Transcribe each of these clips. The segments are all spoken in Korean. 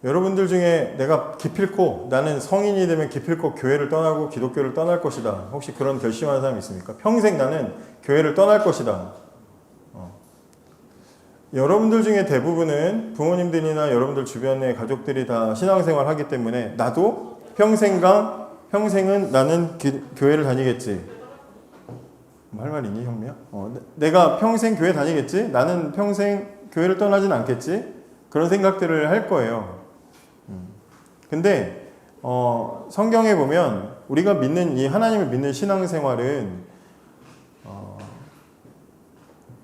여러분들 중에 내가 기필코 나는 성인이 되면 기필코 교회를 떠나고 기독교를 떠날 것이다. 혹시 그런 결심하는 사람 있습니까? 평생 나는 교회를 떠날 것이다. 여러분들 중에 대부분은 부모님들이나 여러분들 주변의 가족들이 다 신앙생활 하기 때문에 나도 평생은 나는 교회를 다니겠지. 할 말 있니 형미야? 내가 평생 교회 다니겠지? 나는 평생 교회를 떠나진 않겠지? 그런 생각들을 할 거예요. 근데 성경에 보면 우리가 믿는 이 하나님을 믿는 신앙생활은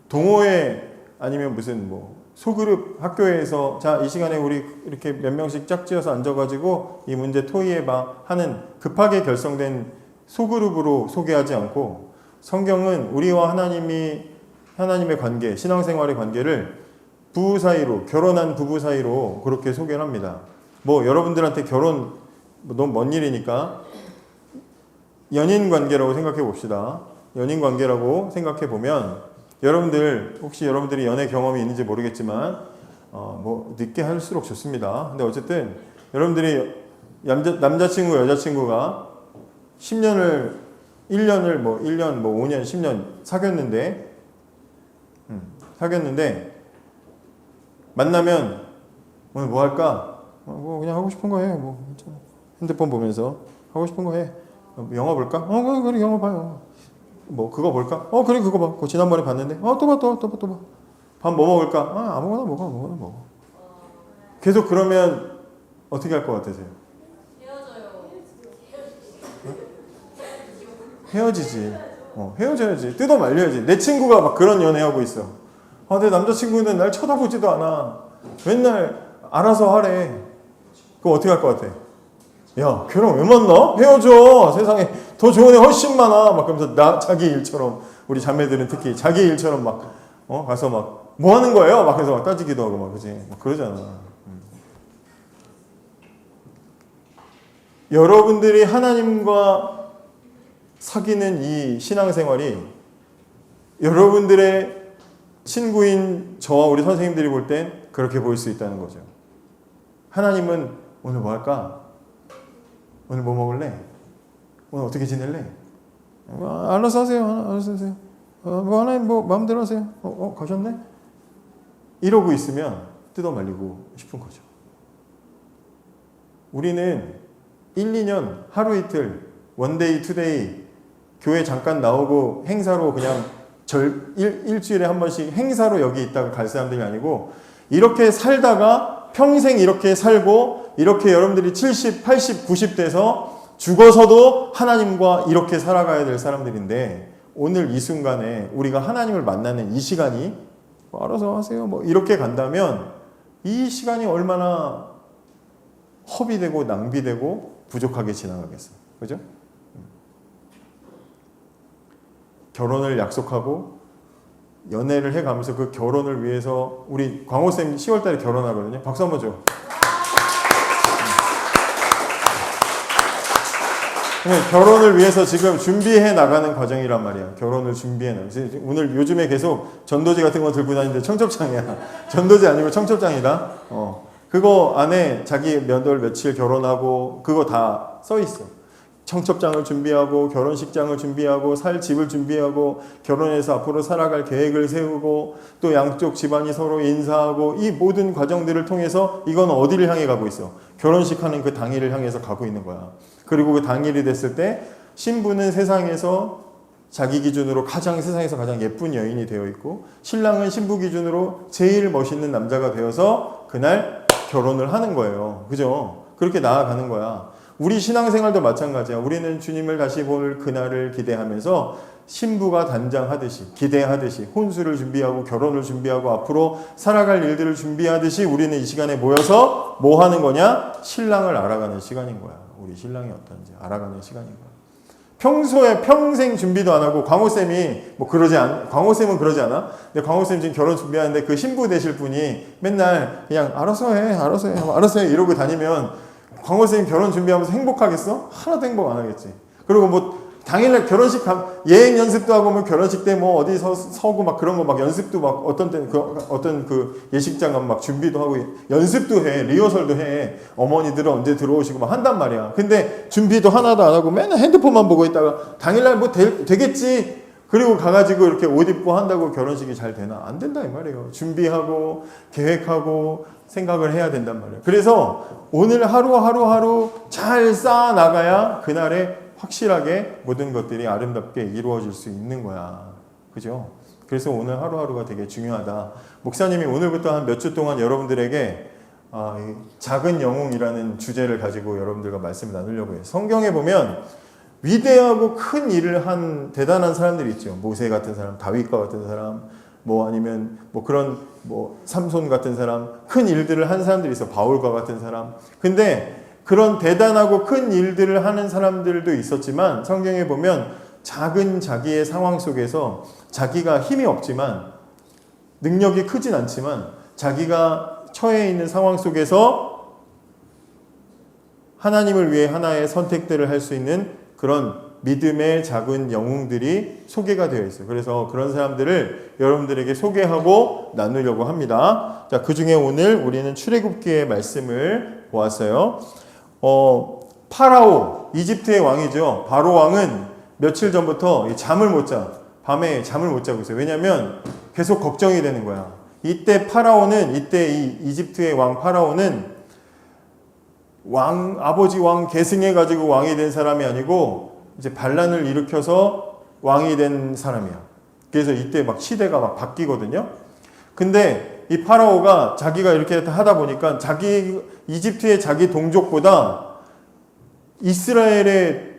동호회 아니면 무슨 뭐 소그룹 학교에서 자 이 시간에 우리 이렇게 몇 명씩 짝지어서 앉아가지고 이 문제 토의해봐 하는 급하게 결성된 소그룹으로 소개하지 않고 성경은 우리와 하나님의 관계, 신앙생활의 관계를 부부 사이로, 결혼한 부부 사이로 그렇게 소개를 합니다. 뭐 여러분들한테 결혼 너무 먼 일이니까 연인 관계라고 생각해 봅시다. 연인 관계라고 생각해 보면 여러분들 혹시 여러분들이 연애 경험이 있는지 모르겠지만 뭐 늦게 할수록 좋습니다. 근데 어쨌든 여러분들이 남자친구 여자친구가 10년 뭐 5년 10년 사귀었는데 만나면 오늘 뭐 할까? 뭐 그냥 하고 싶은 거 해. 뭐 핸드폰 보면서 하고 싶은 거 해. 영화 볼까? 그래 영화 봐요. 뭐 그거 볼까? 그래 그거 봐. 그거 지난번에 봤는데. 또 봐. 밥 뭐 먹을까? 아무거나 먹어. 계속 그러면 어떻게 할 것 같으세요? 헤어지지. 헤어져야지. 뜯어 말려야지. 내 친구가 막 그런 연애하고 있어. 내 남자친구는 날 쳐다보지도 않아. 맨날 알아서 하래. 그럼 어떻게 할 것 같아? 야, 걔랑 왜 만나? 헤어져. 세상에 더 좋은 애 훨씬 많아. 막 그러면서 자기 일처럼, 우리 자매들은 특히 자기 일처럼 막, 가서 막, 뭐 하는 거예요? 막 해서 막 따지기도 하고 막, 그지? 막 그러잖아. 여러분들이 하나님과 사귀는 이 신앙생활이 여러분들의 친구인 저와 우리 선생님들이 볼 땐 그렇게 보일 수 있다는 거죠. 하나님은 오늘 뭐 할까? 오늘 뭐 먹을래? 오늘 어떻게 지낼래? 알아서 하세요. 뭐 하나님 뭐 마음대로 하세요. 가셨네? 이러고 있으면 뜯어 말리고 싶은 거죠. 우리는 1, 2년 하루 이틀 원데이 투데이 교회 잠깐 나오고 행사로 그냥 일주일에 한 번씩 행사로 여기 있다가 갈 사람들이 아니고 이렇게 살다가 평생 이렇게 살고 이렇게 여러분들이 70, 80, 90 돼서 죽어서도 하나님과 이렇게 살아가야 될 사람들인데 오늘 이 순간에 우리가 하나님을 만나는 이 시간이 알아서 하세요 뭐 이렇게 간다면 이 시간이 얼마나 허비되고 낭비되고 부족하게 지나가겠어요. 그죠? 결혼을 약속하고 연애를 해가면서 그 결혼을 위해서 우리 광호쌤 10월달에 결혼하거든요. 박수 한번 줘. 결혼을 위해서 지금 준비해 나가는 과정이란 말이야. 결혼을 준비해 나가. 오늘 요즘에 계속 전도지 같은 거 들고 다니는데 청첩장이야. 전도지 아니고 청첩장이다. 그거 안에 자기 몇 월 며칠 결혼하고 그거 다 써 있어. 청첩장을 준비하고 결혼식장을 준비하고 살 집을 준비하고 결혼해서 앞으로 살아갈 계획을 세우고 또 양쪽 집안이 서로 인사하고 이 모든 과정들을 통해서 이건 어디를 향해 가고 있어? 결혼식 하는 그 당일을 향해서 가고 있는 거야. 그리고 그 당일이 됐을 때 신부는 세상에서 자기 기준으로 세상에서 가장 예쁜 여인이 되어 있고 신랑은 신부 기준으로 제일 멋있는 남자가 되어서 그날 결혼을 하는 거예요. 그죠? 그렇게 나아가는 거야. 우리 신앙생활도 마찬가지야. 우리는 주님을 다시 볼 그날을 기대하면서 신부가 단장하듯이 기대하듯이 혼수를 준비하고 결혼을 준비하고 앞으로 살아갈 일들을 준비하듯이 우리는 이 시간에 모여서 뭐 하는 거냐? 신랑을 알아가는 시간인 거야. 우리 신랑이 어떤지 알아가는 시간인 거야. 평소에 평생 준비도 안 하고 광호쌤이 뭐 광호쌤은 그러지 않아? 근데 광호쌤 지금 결혼 준비하는데 그 신부 되실 분이 맨날 그냥 알아서 해 이러고 다니면 광호쌤 결혼 준비하면서 행복하겠어? 하나도 행복 안 하겠지. 그리고 뭐 당일날 결혼식 예행 연습도 하고 뭐 결혼식 때 뭐 어디 서고 막 그런 거 막 연습도 막 어떤 그 예식장 가면 막 준비도 하고 연습도 해. 리허설도 해. 어머니들은 언제 들어오시고 막 한단 말이야. 근데 준비도 하나도 안 하고 맨날 핸드폰만 보고 있다가 당일날 뭐 되겠지. 그리고 가가지고 이렇게 옷 입고 한다고 결혼식이 잘 되나? 안 된다 이 말이에요. 준비하고 계획하고 생각을 해야 된단 말이에요. 그래서 오늘 하루 잘 쌓아 나가야 그날에 확실하게 모든 것들이 아름답게 이루어질 수 있는 거야. 그죠? 그래서 오늘 하루하루가 되게 중요하다. 목사님이 오늘부터 한 몇 주 동안 여러분들에게 이 작은 영웅이라는 주제를 가지고 여러분들과 말씀을 나누려고 해요. 성경에 보면 위대하고 큰 일을 한 대단한 사람들이 있죠. 모세 같은 사람, 다윗과 같은 사람, 뭐 아니면 뭐 그런 뭐 삼손 같은 사람, 큰 일들을 한 사람들이 있어. 바울과 같은 사람. 근데 그런 대단하고 큰 일들을 하는 사람들도 있었지만 성경에 보면 작은 자기의 상황 속에서 자기가 힘이 없지만 능력이 크진 않지만 자기가 처해 있는 상황 속에서 하나님을 위해 하나의 선택들을 할 수 있는 그런 믿음의 작은 영웅들이 소개가 되어 있어요. 그래서 그런 사람들을 여러분들에게 소개하고 나누려고 합니다. 자, 그 중에 오늘 우리는 출애굽기의 말씀을 보았어요. 파라오, 이집트의 왕이죠. 바로 왕은 며칠 전부터 잠을 못 자. 밤에 잠을 못 자고 있어요. 왜냐하면 계속 걱정이 되는 거야. 이때 이 이집트의 왕 파라오는 아버지 왕 계승해가지고 왕이 된 사람이 아니고 이제 반란을 일으켜서 왕이 된 사람이야. 그래서 이때 막 시대가 막 바뀌거든요. 근데 이 파라오가 자기가 이렇게 하다 보니까 이집트의 자기 동족보다 이스라엘의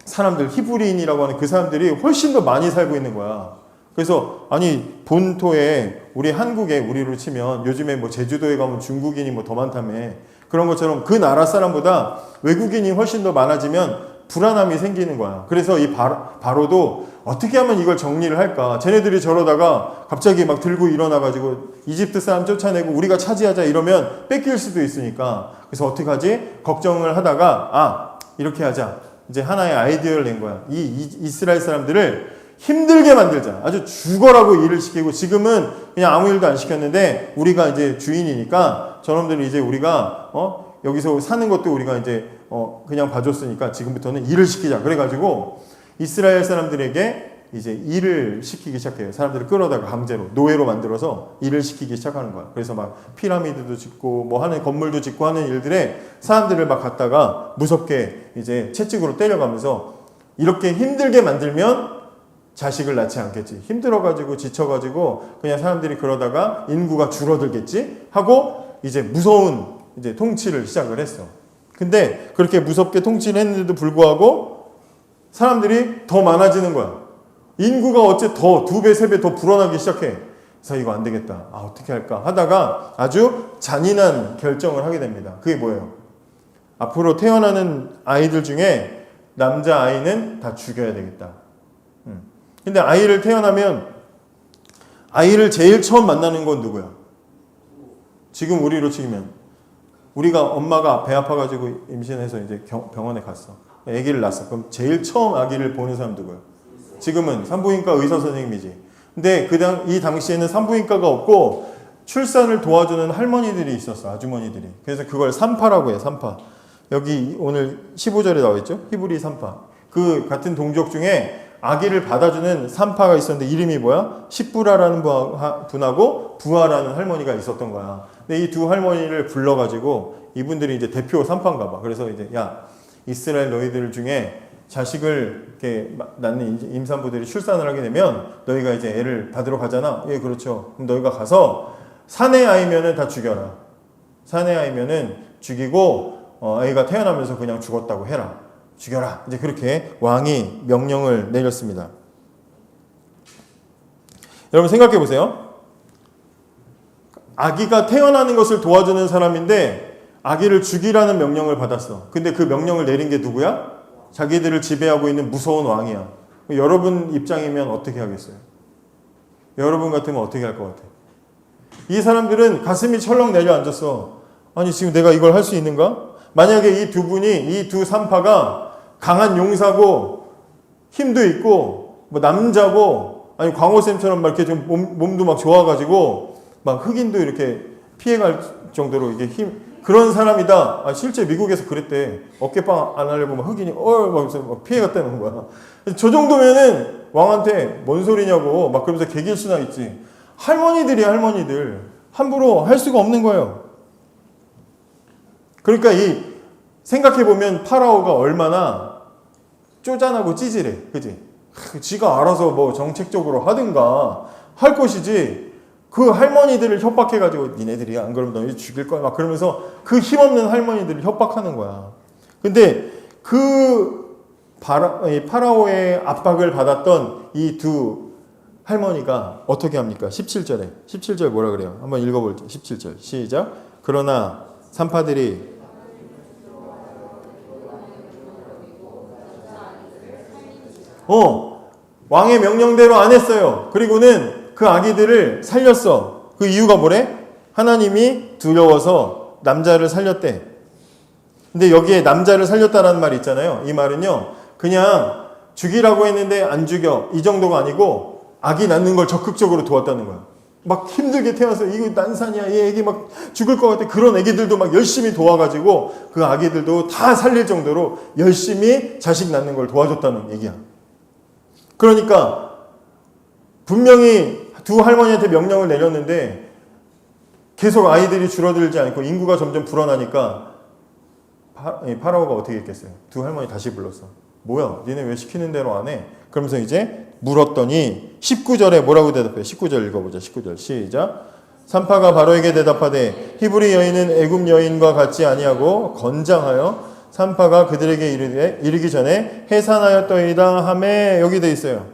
사람들, 히브리인이라고 하는 그 사람들이 훨씬 더 많이 살고 있는 거야. 그래서 아니 본토에 우리 한국에 우리로 치면 요즘에 뭐 제주도에 가면 중국인이 뭐 더 많다며 그런 것처럼 그 나라 사람보다 외국인이 훨씬 더 많아지면 불안함이 생기는 거야. 그래서 이 바로도 어떻게 하면 이걸 정리를 할까? 쟤네들이 저러다가 갑자기 막 들고 일어나가지고 이집트 사람 쫓아내고 우리가 차지하자 이러면 뺏길 수도 있으니까 그래서 어떻게 하지? 걱정을 하다가 이렇게 하자. 이제 하나의 아이디어를 낸 거야. 이 이스라엘 사람들을 힘들게 만들자. 아주 죽어라고 일을 시키고 지금은 그냥 아무 일도 안 시켰는데 우리가 이제 주인이니까 저놈들이 이제 우리가 여기서 사는 것도 우리가 이제 그냥 봐줬으니까 지금부터는 일을 시키자. 그래가지고 이스라엘 사람들에게 이제 일을 시키기 시작해요. 사람들을 끌어다가 강제로 노예로 만들어서 일을 시키기 시작하는 거야. 그래서 막 피라미드도 짓고 뭐 하는 건물도 짓고 하는 일들에 사람들을 막 갖다가 무섭게 이제 채찍으로 때려가면서 이렇게 힘들게 만들면 자식을 낳지 않겠지. 힘들어가지고 지쳐가지고 그냥 사람들이 그러다가 인구가 줄어들겠지 하고 이제 무서운 이제 통치를 시작을 했어. 근데 그렇게 무섭게 통치를 했는데도 불구하고 사람들이 더 많아지는 거야. 인구가 어째 더 2배, 3배 더 불어나기 시작해. 그래서 이거 안 되겠다. 어떻게 할까 하다가 아주 잔인한 결정을 하게 됩니다. 그게 뭐예요? 앞으로 태어나는 아이들 중에 남자 아이는 다 죽여야 되겠다. 근데 아이를 태어나면 아이를 제일 처음 만나는 건 누구야? 지금 우리로 치면 우리가 엄마가 배 아파가지고 임신해서 이제 병원에 갔어. 아기를 낳았어. 그럼 제일 처음 아기를 보는 사람 누구야? 지금은 산부인과 의사 선생님이지. 근데 이 당시에는 산부인과가 없고 출산을 도와주는 할머니들이 있었어. 아주머니들이. 그래서 그걸 산파라고 해. 산파. 여기 오늘 15절에 나와 있죠? 히브리 산파. 그 같은 동족 중에 아기를 받아주는 산파가 있었는데 이름이 뭐야? 십부라라는 분하고 부하라는 할머니가 있었던 거야. 근데 이 두 할머니를 불러가지고 이분들이 이제 대표 산파인가 봐. 그래서 이제 야 이스라엘 너희들 중에 자식을 이렇게 낳는 임산부들이 출산을 하게 되면 너희가 이제 애를 받으러 가잖아. 예, 그렇죠. 그럼 너희가 가서 사내 아이면은 다 죽여라. 사내 아이면은 죽이고 아이가 태어나면서 그냥 죽었다고 해라. 죽여라. 이제 그렇게 왕이 명령을 내렸습니다. 여러분 생각해 보세요. 아기가 태어나는 것을 도와주는 사람인데 아기를 죽이라는 명령을 받았어. 근데 그 명령을 내린 게 누구야? 자기들을 지배하고 있는 무서운 왕이야. 여러분 입장이면 어떻게 하겠어요? 여러분 같으면 어떻게 할 것 같아요? 이 사람들은 가슴이 철렁 내려앉았어. 아니 지금 내가 이걸 할 수 있는가? 만약에 이 두 산파가 강한 용사고 힘도 있고 뭐 남자고 아니 광호쌤처럼 막 이렇게 좀 몸도 막 좋아가지고 막 흑인도 이렇게 피해갈 정도로 이게 그런 사람이다. 아, 실제 미국에서 그랬대. 어깨빵 안 하려고 막 흑인이 막 피해갔다는 거야. 저 정도면은 왕한테 뭔 소리냐고 막 그러면서 개길 수나 있지. 할머니들이야 할머니들. 함부로 할 수가 없는 거예요. 그러니까 생각해보면 파라오가 얼마나 쪼잔하고 찌질해. 그지? 지가 알아서 뭐 정책적으로 하든가 할 것이지 그 할머니들을 협박해가지고 니네들이 안 그러면 너 죽일 거야 막 그러면서 그 힘없는 할머니들을 협박하는 거야. 근데 그 파라오의 압박을 받았던 이 두 할머니가 어떻게 합니까? 17절 뭐라 그래요? 한번 읽어볼게요. 17절 시작. 그러나 산파들이 왕의 명령대로 안 했어요. 그리고는 그 아기들을 살렸어. 그 이유가 뭐래? 하나님이 두려워서 남자를 살렸대. 근데 여기에 남자를 살렸다라는 말이 있잖아요. 이 말은요, 그냥 죽이라고 했는데 안 죽여. 이 정도가 아니고 아기 낳는 걸 적극적으로 도왔다는 거야. 막 힘들게 태어나서 이거 난산이야. 얘 애기 막 죽을 것 같아. 그런 애기들도 막 열심히 도와가지고 그 아기들도 다 살릴 정도로 열심히 자식 낳는 걸 도와줬다는 얘기야. 그러니까 분명히 두 할머니한테 명령을 내렸는데 계속 아이들이 줄어들지 않고 인구가 점점 불어나니까 파라오가 어떻게 했겠어요? 두 할머니 다시 불렀어. 뭐야? 니네 왜 시키는 대로 안 해? 그러면서 이제 물었더니 19절에 뭐라고 대답해요? 19절 읽어보자. 19절 시작. 산파가 바로에게 대답하되 히브리 여인은 애굽 여인과 같지 아니하고 건장하여 산파가 그들에게 이르기 전에 해산하였더이다 하매 여기 돼 있어요.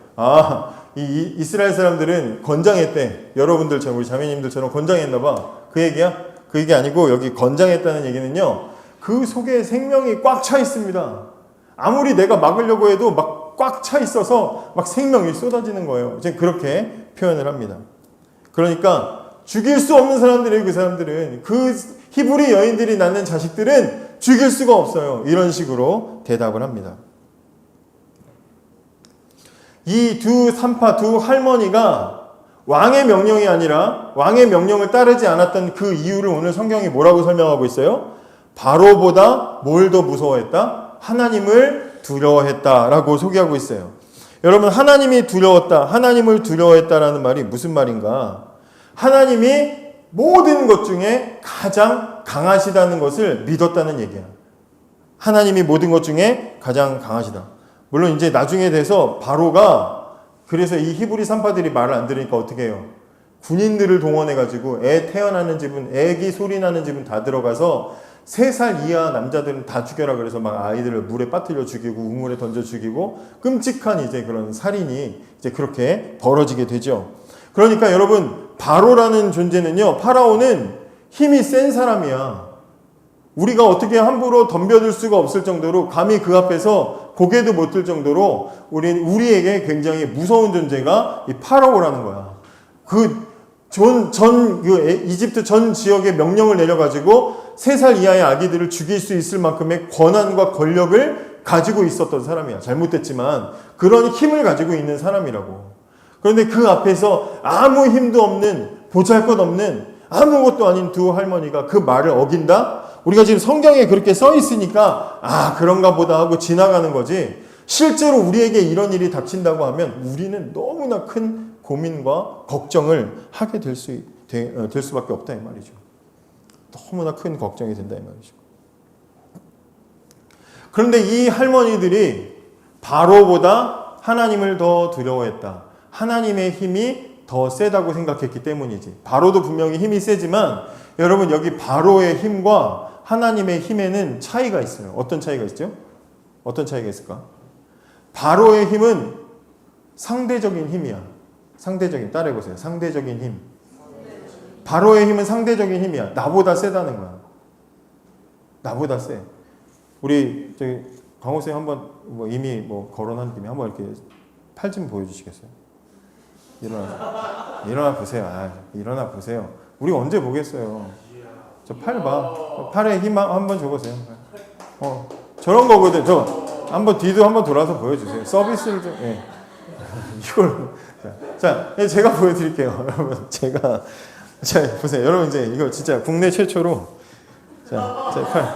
이 이스라엘 사람들은 건장했대. 여러분들처럼 우리 자매님들처럼 건장했나 봐. 그 얘기야? 그 얘기 아니고 여기 건장했다는 얘기는요. 그 속에 생명이 꽉 차 있습니다. 아무리 내가 막으려고 해도 막 꽉 차 있어서 막 생명이 쏟아지는 거예요. 이제 그렇게 표현을 합니다. 그러니까 죽일 수 없는 사람들이에요. 그 사람들은. 그 히브리 여인들이 낳는 자식들은 죽일 수가 없어요. 이런 식으로 대답을 합니다. 이 두 할머니가 왕의 명령이 아니라 왕의 명령을 따르지 않았던 그 이유를 오늘 성경이 뭐라고 설명하고 있어요? 바로보다 뭘 더 무서워했다? 하나님을 두려워했다라고 소개하고 있어요. 여러분, 하나님이 두려웠다, 하나님을 두려워했다라는 말이 무슨 말인가? 하나님이 모든 것 중에 가장 강하시다는 것을 믿었다는 얘기야. 하나님이 모든 것 중에 가장 강하시다. 물론 이제 나중에 돼서 바로가 그래서 이 히브리 산파들이 말을 안 들으니까 어떻게 해요? 군인들을 동원해가지고 애 태어나는 집은 애기 소리 나는 집은 다 들어가서 3살 이하 남자들은 다 죽여라 그래서 막 아이들을 물에 빠뜨려 죽이고 우물에 던져 죽이고 끔찍한 이제 그런 살인이 이제 그렇게 벌어지게 되죠. 그러니까 여러분 바로라는 존재는요, 파라오는 힘이 센 사람이야. 우리가 어떻게 함부로 덤벼들 수가 없을 정도로 감히 그 앞에서 고개도 못 들 정도로 우리에게 굉장히 무서운 존재가 이 파라오라는 거야. 이집트 전 지역에 명령을 내려가지고 3살 이하의 아기들을 죽일 수 있을 만큼의 권한과 권력을 가지고 있었던 사람이야. 잘못됐지만 그런 힘을 가지고 있는 사람이라고. 그런데 그 앞에서 아무 힘도 없는 보잘것없는 아무것도 아닌 두 할머니가 그 말을 어긴다? 우리가 지금 성경에 그렇게 써 있으니까 그런가 보다 하고 지나가는 거지, 실제로 우리에게 이런 일이 닥친다고 하면 우리는 너무나 큰 고민과 걱정을 하게 될 수밖에 없다 이 말이죠. 너무나 큰 걱정이 된다 이 말이죠. 그런데 이 할머니들이 바로보다 하나님을 더 두려워했다. 하나님의 힘이 더 세다고 생각했기 때문이지. 바로도 분명히 힘이 세지만 여러분, 여기 바로의 힘과 하나님의 힘에는 차이가 있어요. 어떤 차이가 있죠? 어떤 차이가 있을까? 바로의 힘은 상대적인 힘이야. 상대적인, 따라해보세요. 상대적인 힘. 바로의 힘은 상대적인 힘이야. 나보다 세다는 거야. 나보다 세. 우리 저기 강호쌤 한번 이미 거론한 김에 한번 이렇게 팔 좀 보여주시겠어요? 일어나 보세요. 일어나 보세요. 우리 언제 보겠어요? 저 팔 봐. 팔에 힘 한번 줘보세요. 저런 거거든. 한번 뒤도 한번 돌아서 보여주세요. 서비스를 좀, 예. 이걸. 자, 제가 보여드릴게요. 여러분, 자, 보세요. 여러분, 이제 이거 진짜 국내 최초로. 자, 제 팔.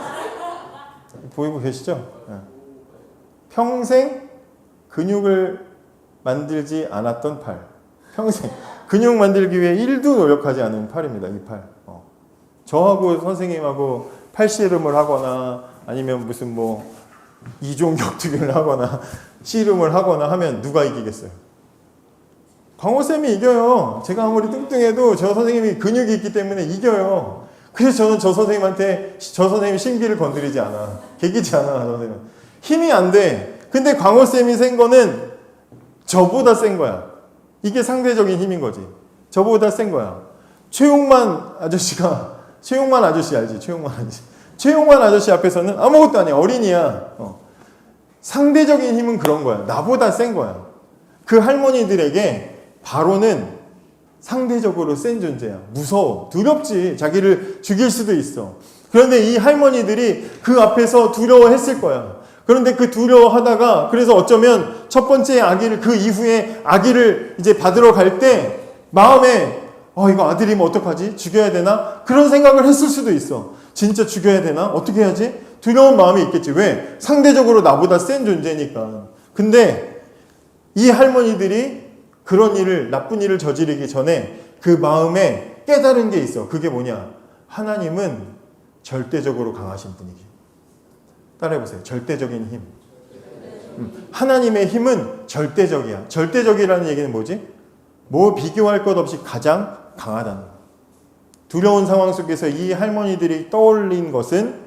보이고 계시죠? 평생 근육을 만들지 않았던 팔. 평생. 근육 만들기 위해 1도 노력하지 않은 팔입니다. 이 팔. 저하고 선생님하고 팔씨름을 하거나 아니면 무슨 뭐 이종 격투기를 하거나 씨름을 하거나 하면 누가 이기겠어요? 광호쌤이 이겨요. 제가 아무리 뚱뚱해도 저 선생님이 근육이 있기 때문에 이겨요. 그래서 저는 저 선생님 신기를 건드리지 않아. 개기지 않아. 선생님. 힘이 안 돼. 근데 광호쌤이 센 거는 저보다 센 거야. 이게 상대적인 힘인 거지. 저보다 센 거야. 최용만 아저씨 알지? 최용만 아저씨 앞에서는 아무것도 아니야. 어린이야. 상대적인 힘은 그런 거야. 나보다 센 거야. 그 할머니들에게 바로는 상대적으로 센 존재야. 무서워. 두렵지. 자기를 죽일 수도 있어. 그런데 이 할머니들이 그 앞에서 두려워했을 거야. 그런데 그 두려워하다가 그래서 어쩌면 첫 번째 아기를 그 이후에 아기를 이제 받으러 갈 때 마음에 이거 아들이면 어떡하지? 죽여야 되나? 그런 생각을 했을 수도 있어. 진짜 죽여야 되나? 어떻게 해야지? 두려운 마음이 있겠지. 왜? 상대적으로 나보다 센 존재니까. 근데 이 할머니들이 그런 일을, 나쁜 일을 저지르기 전에 그 마음에 깨달은 게 있어. 그게 뭐냐? 하나님은 절대적으로 강하신 분이기. 따라해보세요. 절대적인 힘. 하나님의 힘은 절대적이야. 절대적이라는 얘기는 뭐지? 뭐 비교할 것 없이 가장 강하다는 거야. 두려운 상황 속에서 이 할머니들이 떠올린 것은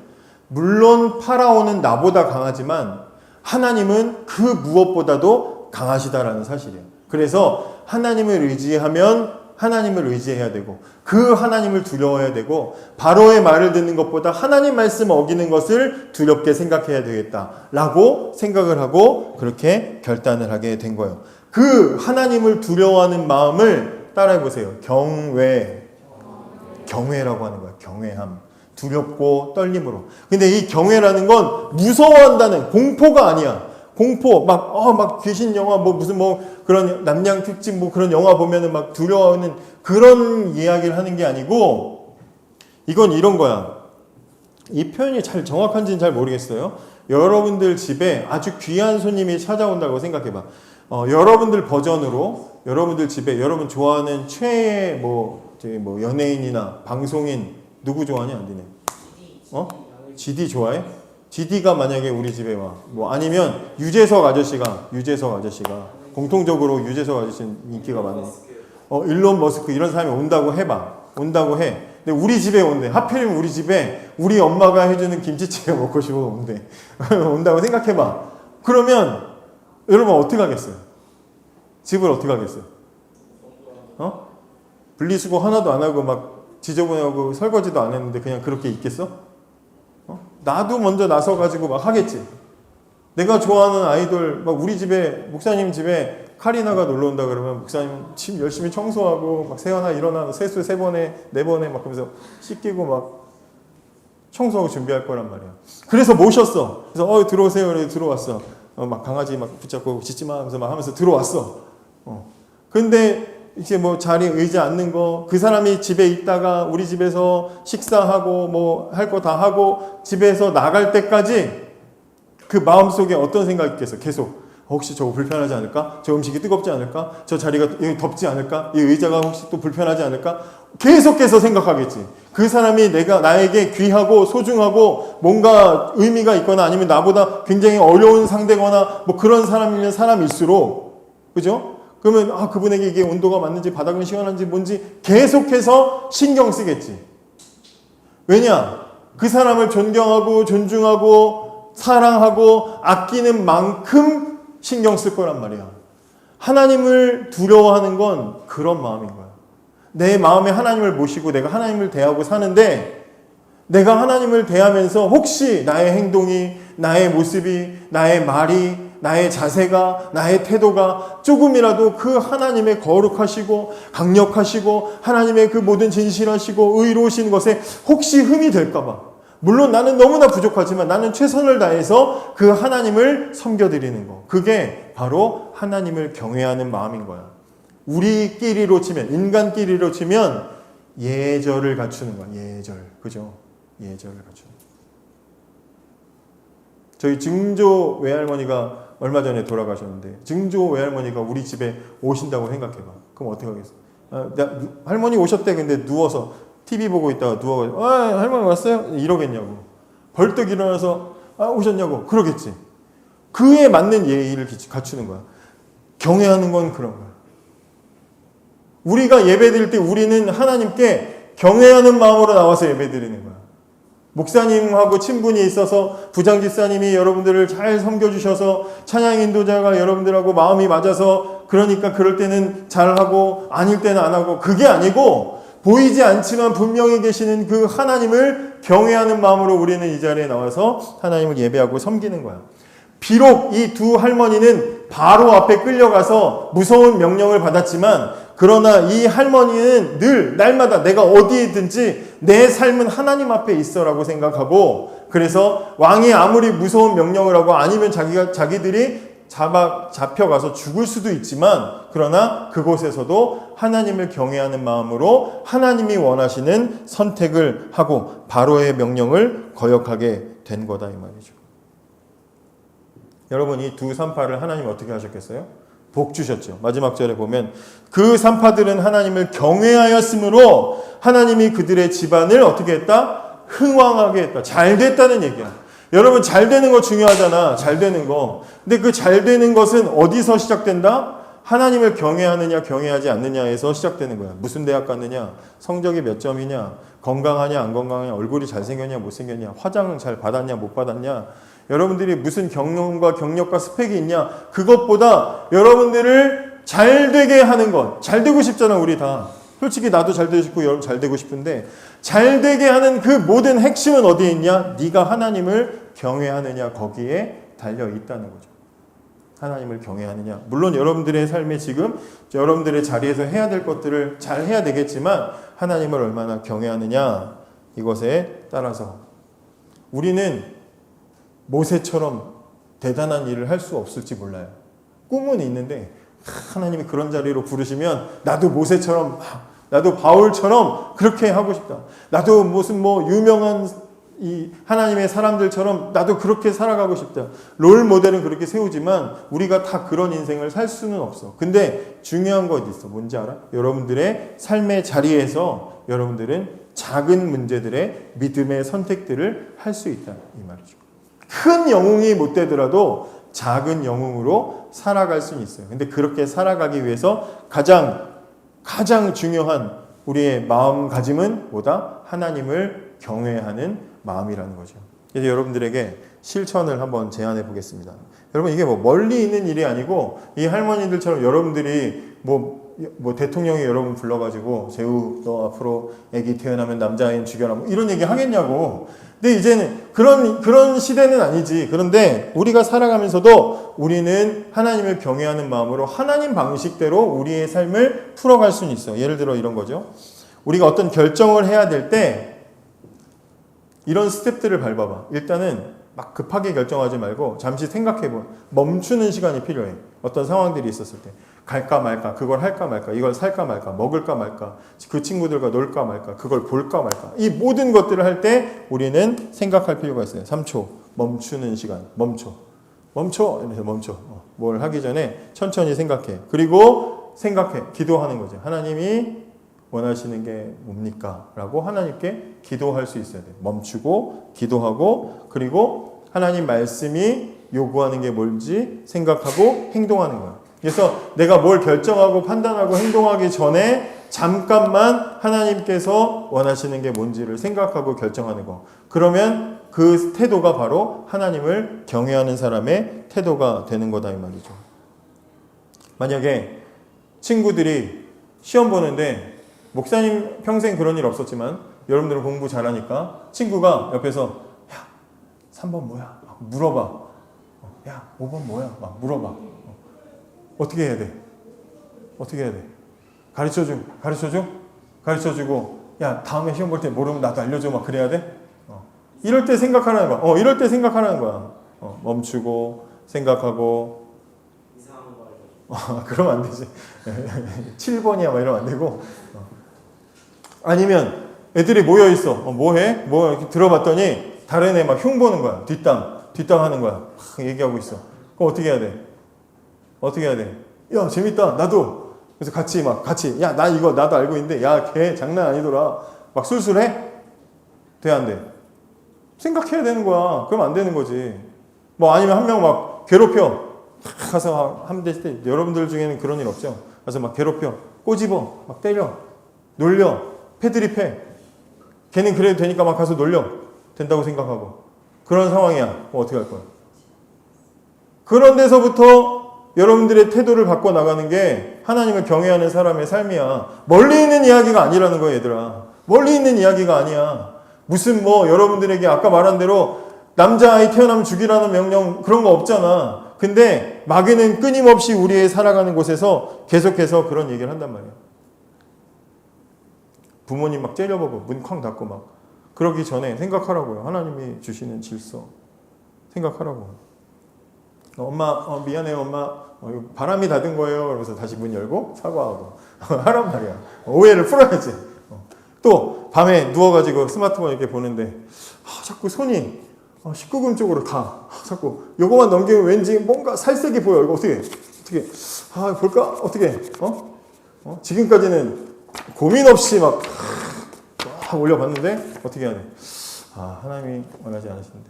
물론 파라오는 나보다 강하지만 하나님은 그 무엇보다도 강하시다라는 사실이에요. 그래서 하나님을 의지하면 하나님을 의지해야 되고 그 하나님을 두려워해야 되고 바로의 말을 듣는 것보다 하나님 말씀 어기는 것을 두렵게 생각해야 되겠다라고 생각을 하고 그렇게 결단을 하게 된 거예요. 그 하나님을 두려워하는 마음을 따라해보세요. 경외라고 하는 거야. 경외함. 두렵고 떨림으로. 근데 이 경외라는 건 무서워한다는 공포가 아니야. 공포, 막 귀신 영화, 무슨 그런 남양 특집 그런 영화 보면은 막 두려워하는 그런 이야기를 하는 게 아니고, 이건 이런 거야. 이 표현이 정확한지는 잘 모르겠어요. 여러분들 집에 아주 귀한 손님이 찾아온다고 생각해봐. 여러분들 버전으로, 여러분들 집에 여러분 좋아하는 최애 연예인이나 방송인 누구 좋아하냐, 니네? GD 좋아해? GD가 만약에 우리 집에 와. 아니면 유재석 아저씨가 공통적으로 유재석 아저씨는 인기가 많아. 일론 머스크 이런 사람이 온다고 해봐. 온다고 해. 근데 우리 집에 온대. 하필이면 우리 집에 우리 엄마가 해주는 김치찌개 먹고 싶어 온대. 온다고 생각해봐. 그러면 여러분 어떻게 하겠어요? 집을 어떻게 하겠어요? 분리수거 하나도 안 하고 막 지저분하고 설거지도 안 했는데 그냥 그렇게 있겠어? 나도 먼저 나서가지고 막 하겠지. 내가 좋아하는 아이돌, 우리 집에, 목사님 집에 카리나가 놀러 온다 그러면 목사님 집 열심히 청소하고 막 세어나 일어나 세수 3번에 4번에 막 그러면서 씻기고 막 청소하고 준비할 거란 말이야. 그래서 모셨어. 그래서 들어오세요. 그래서 들어왔어. 막 강아지 막 붙잡고 짖지 마 하면서 막 하면서 들어왔어. 근데 이제 자리 의자 앉는 거, 그 사람이 집에 있다가 우리 집에서 식사하고 할 거 다 하고 집에서 나갈 때까지 그 마음속에 어떤 생각이 있겠어? 계속 혹시 저거 불편하지 않을까? 저 음식이 뜨겁지 않을까? 저 자리가 덥지 않을까? 이 의자가 혹시 또 불편하지 않을까? 계속해서 생각하겠지. 그 사람이 나에게 귀하고 소중하고 뭔가 의미가 있거나 아니면 나보다 굉장히 어려운 상대거나 그런 사람이면 사람일수록, 그죠? 그러면 그분에게 이게 온도가 맞는지 바닥은 시원한지 뭔지 계속해서 신경 쓰겠지. 왜냐? 그 사람을 존경하고 존중하고 사랑하고 아끼는 만큼 신경 쓸 거란 말이야. 하나님을 두려워하는 건 그런 마음인 거야. 내 마음에 하나님을 모시고 내가 하나님을 대하고 사는데 내가 하나님을 대하면서 혹시 나의 행동이, 나의 모습이, 나의 말이, 나의 자세가, 나의 태도가 조금이라도 그 하나님의 거룩하시고 강력하시고 하나님의 그 모든 진실하시고 의로우신 것에 혹시 흠이 될까봐, 물론 나는 너무나 부족하지만 나는 최선을 다해서 그 하나님을 섬겨드리는 거. 그게 바로 하나님을 경외하는 마음인 거야. 우리끼리로 치면, 인간끼리로 치면 예절을 갖추는 거야. 예절. 그죠? 예절을 갖추는 거야. 저희 증조 외할머니가 얼마 전에 돌아가셨는데 증조 외할머니가 우리 집에 오신다고 생각해봐. 그럼 어떻게 하겠어? 할머니 오셨대. 근데 누워서 TV 보고 있다가 누워가지고 할머니 왔어요? 이러겠냐고. 벌떡 일어나서 오셨냐고. 그러겠지. 그에 맞는 예의를 갖추는 거야. 경외하는 건 그런 거야. 우리가 예배드릴 때 우리는 하나님께 경외하는 마음으로 나와서 예배드리는 거야. 목사님하고 친분이 있어서 부장집사님이 여러분들을 잘 섬겨주셔서 찬양 인도자가 여러분들하고 마음이 맞아서 그러니까 그럴 때는 잘하고 아닐 때는 안 하고 그게 아니고 보이지 않지만 분명히 계시는 그 하나님을 경외하는 마음으로 우리는 이 자리에 나와서 하나님을 예배하고 섬기는 거야. 비록 이 두 할머니는 바로 앞에 끌려가서 무서운 명령을 받았지만 그러나 이 할머니는 늘 날마다 내가 어디에든지 내 삶은 하나님 앞에 있어라고 생각하고 그래서 왕이 아무리 무서운 명령을 하고 아니면 자기들이 잡혀가서 죽을 수도 있지만 그러나 그곳에서도 하나님을 경외하는 마음으로 하나님이 원하시는 선택을 하고 바로의 명령을 거역하게 된 거다 이 말이죠. 여러분 이 두 산파를 하나님 어떻게 하셨겠어요? 복 주셨죠. 마지막 절에 보면 그 산파들은 하나님을 경외하였으므로 하나님이 그들의 집안을 어떻게 했다? 흥왕하게 했다. 잘 됐다는 얘기야. 여러분 잘 되는 거 중요하잖아. 잘 되는 거. 근데 그 잘 되는 것은 어디서 시작된다? 하나님을 경외하느냐 경외하지 않느냐에서 시작되는 거야. 무슨 대학 갔느냐? 성적이 몇 점이냐? 건강하냐 안 건강하냐? 얼굴이 잘생겼냐 못 생겼냐? 화장은 잘 받았냐 못 받았냐? 여러분들이 무슨 경력과 스펙이 있냐? 그것보다 여러분들을 잘 되게 하는 것. 잘 되고 싶잖아 우리 다. 솔직히 나도 잘 되고 싶고 여러분 잘 되고 싶은데 잘 되게 하는 그 모든 핵심은 어디에 있냐? 네가 하나님을 경외하느냐 거기에 달려 있다는 거죠. 하나님을 경외하느냐. 물론 여러분들의 삶에 지금 여러분들의 자리에서 해야 될 것들을 잘 해야 되겠지만 하나님을 얼마나 경외하느냐 이것에 따라서 우리는 모세처럼 대단한 일을 할 수 없을지 몰라요. 꿈은 있는데 하나님이 그런 자리로 부르시면 나도 모세처럼 나도 바울처럼 그렇게 하고 싶다. 나도 무슨 유명한 이 하나님의 사람들처럼 나도 그렇게 살아가고 싶다. 롤 모델은 그렇게 세우지만 우리가 다 그런 인생을 살 수는 없어. 근데 중요한 것 있어. 뭔지 알아? 여러분들의 삶의 자리에서 여러분들은 작은 문제들의 믿음의 선택들을 할 수 있다. 이 말이죠. 큰 영웅이 못 되더라도 작은 영웅으로 살아갈 수는 있어요. 근데 그렇게 살아가기 위해서 가장 중요한 우리의 마음가짐은 뭐다? 하나님을 경외하는 마음이라는 거죠. 그래서 여러분들에게 실천을 한번 제안해 보겠습니다. 여러분 이게 멀리 있는 일이 아니고 이 할머니들처럼 여러분들이 대통령이 여러분 불러가지고 재우 너 앞으로 아기 태어나면 남자아이는 죽여라 이런 얘기 하겠냐고. 근데 이제는 그런 시대는 아니지. 그런데 우리가 살아가면서도 우리는 하나님을 경외하는 마음으로 하나님 방식대로 우리의 삶을 풀어갈 수는 있어. 예를 들어 이런 거죠. 우리가 어떤 결정을 해야 될 때 이런 스텝들을 밟아봐. 일단은 막 급하게 결정하지 말고 잠시 생각해봐. 멈추는 시간이 필요해. 어떤 상황들이 있었을 때. 갈까 말까, 그걸 할까 말까, 이걸 살까 말까, 먹을까 말까, 그 친구들과 놀까 말까, 그걸 볼까 말까. 이 모든 것들을 할 때 우리는 생각할 필요가 있어요. 3초. 멈추는 시간. 멈춰. 이러면서 멈춰. 뭘 하기 전에 천천히 생각해. 그리고 생각해. 기도하는 거죠. 하나님이 원하시는 게 뭡니까? 라고 하나님께 기도할 수 있어야 돼. 멈추고 기도하고 그리고 하나님 말씀이 요구하는 게 뭔지 생각하고 행동하는 거야. 그래서 내가 뭘 결정하고 판단하고 행동하기 전에 잠깐만 하나님께서 원하시는 게 뭔지를 생각하고 결정하는 거. 그러면 그 태도가 바로 하나님을 경외하는 사람의 태도가 되는 거다 이 말이죠. 만약에 친구들이 시험 보는데 목사님 평생 그런 일 없었지만 여러분들은 공부 잘하니까 친구가 옆에서 야 3번 뭐야? 막 물어봐. 야 5번 뭐야? 막 물어봐. 어떻게 해야 돼? 가르쳐주고 야 다음에 시험 볼 때 모르면 나도 알려줘 막 그래야 돼? 이럴 때 생각하라는 거야. 이럴 때 생각하라는 거야. 멈추고 생각하고. 이상한 거 알죠. 그러면 안 되지. 7번이야 막 이러면 안 되고. 아니면 애들이 모여 있어. 뭐해? 뭐 이렇게 들어봤더니 다른 애 막 흉보는 거야. 뒷담 하는 거야. 막 얘기하고 있어. 그럼 어떻게 해야 돼? 어떻게 해야 돼? 야 재밌다. 나도. 그래서 같이 야 나 이거 나도 알고 있는데 야 걔 장난 아니더라. 막 술술해? 돼 안 돼? 생각해야 되는 거야. 그럼 안 되는 거지. 뭐 아니면 한 명 막 괴롭혀. 가서 하면 될 때 여러분들 중에는 그런 일 없죠? 가서 막 괴롭혀. 꼬집어. 막 때려. 놀려. 패드립해. 걔는 그래도 되니까 막 가서 놀려. 된다고 생각하고. 그런 상황이야. 그럼 어떻게 할 거야? 그런 데서부터 여러분들의 태도를 바꿔 나가는 게 하나님을 경외하는 사람의 삶이야. 멀리 있는 이야기가 아니라는 거야, 얘들아. 멀리 있는 이야기가 아니야. 무슨 뭐 여러분들에게 아까 말한 대로 남자아이 태어나면 죽이라는 명령 그런 거 없잖아. 근데 마귀는 끊임없이 우리의 살아가는 곳에서 계속해서 그런 얘기를 한단 말이야. 부모님 막 째려보고 문 쾅 닫고 막 그러기 전에 생각하라고요. 하나님이 주시는 질서 생각하라고. 엄마 미안해요 엄마 이거 바람이 닫은 거예요. 그러면서 다시 문 열고 사과하고 하란 말이야. 오해를 풀어야지. 또 밤에 누워가지고 스마트폰 이렇게 보는데 자꾸 손이 19금 쪽으로 가. 자꾸 요거만 넘기면 왠지 뭔가 살색이 보여. 이거 어떻게 볼까? 어떻게 지금까지는 고민 없이 막 올려봤는데 어떻게 해야 돼? 하나님이 원하지 않으시는데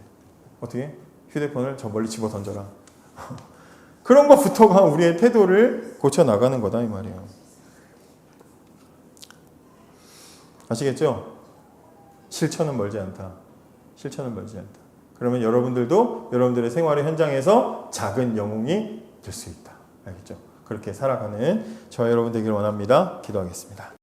어떻게? 휴대폰을 저 멀리 집어 던져라. 그런 것부터가 우리의 태도를 고쳐 나가는 거다 이 말이에요. 아시겠죠? 실천은 멀지 않다. 실천은 멀지 않다. 그러면 여러분들도 여러분들의 생활의 현장에서 작은 영웅이 될 수 있다. 알겠죠? 그렇게 살아가는 저와 여러분 되기를 원합니다. 기도하겠습니다.